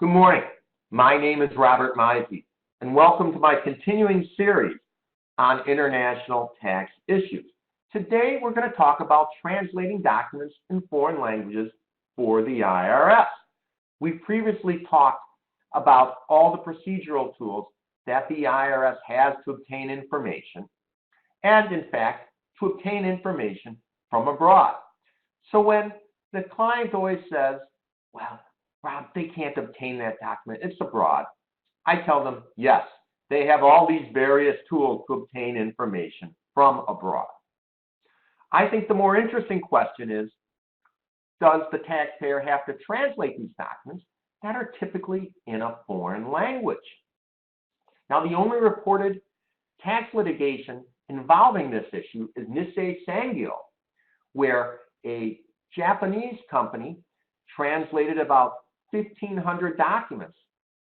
Good morning. My name is Robert Misey, and welcome to my continuing series on international tax issues. Today, we're going to talk about translating documents in foreign languages for the IRS. We've previously talked about all the procedural tools that the IRS has to obtain information, and in fact, to obtain information from abroad. So when the client always says, well, Rob, they can't obtain that document, it's abroad, I tell them, yes, they have all these various tools to obtain information from abroad. I think the more interesting question is, does the taxpayer have to translate these documents that are typically in a foreign language? Now, the only reported tax litigation involving this issue is Nisei Sangyo, where a Japanese company translated about 1,500 documents,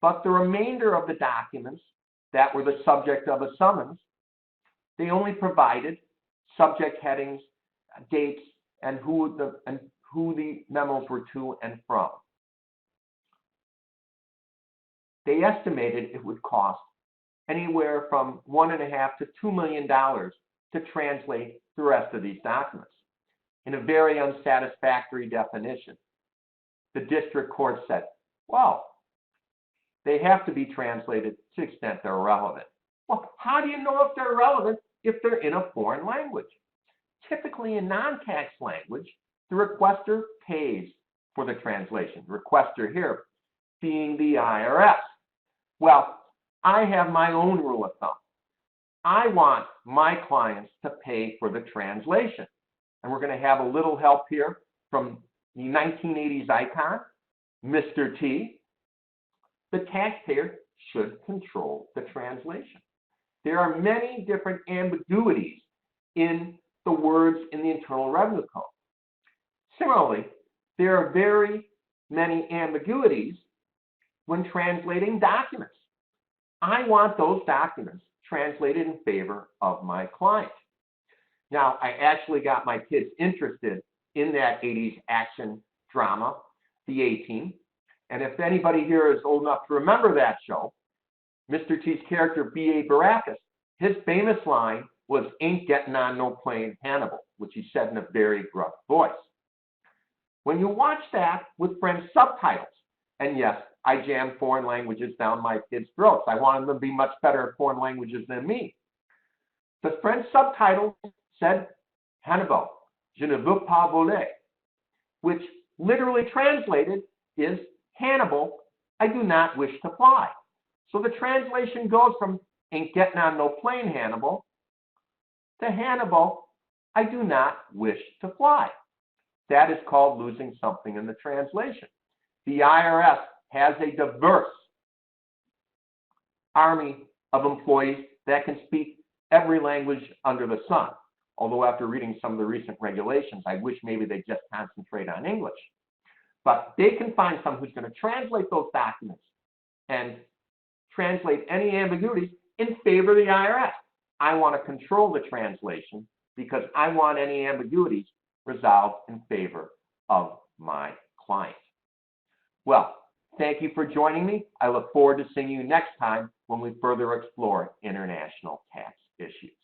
but the remainder of the documents that were the subject of a summons, they only provided subject headings, dates, and who the memos were to and from. They estimated it would cost anywhere from $1.5 to $2 million to translate the rest of these documents in a very unsatisfactory definition. The district court said, well, they have to be translated to the extent they're relevant. Well, how do you know if they're relevant if they're in a foreign language? Typically in non-tax language, the requester pays for the translation. The requester here being the IRS. Well, I have my own rule of thumb. I want my clients to pay for the translation. And we're going to have a little help here from the 1980s icon, Mr. T. The taxpayer should control the translation. There are many different ambiguities in the words in the Internal Revenue Code. Similarly, there are very many ambiguities when translating documents. I want those documents translated in favor of my client. Now, I actually got my kids interested in that 80s action drama, The A-Team. And if anybody here is old enough to remember that show, Mr. T's character, B.A. Baracus, his famous line was, "Ain't getting on no plane, Hannibal," which he said in a very gruff voice. When you watch that with French subtitles, and yes, I jam foreign languages down my kids' throats. I want them to be much better at foreign languages than me. The French subtitle said, "Hannibal, je ne veux pas voler," which literally translated is, "Hannibal, I do not wish to fly." So the translation goes from "ain't getting on no plane, Hannibal," to "Hannibal, I do not wish to fly." That is called losing something in the translation. The IRS has a diverse army of employees that can speak every language under the sun. Although after reading some of the recent regulations, I wish maybe they just concentrate on English. But they can find someone who's going to translate those documents and translate any ambiguities in favor of the IRS. I want to control the translation because I want any ambiguities resolved in favor of my client. Well, thank you for joining me. I look forward to seeing you next time when we further explore international tax issues.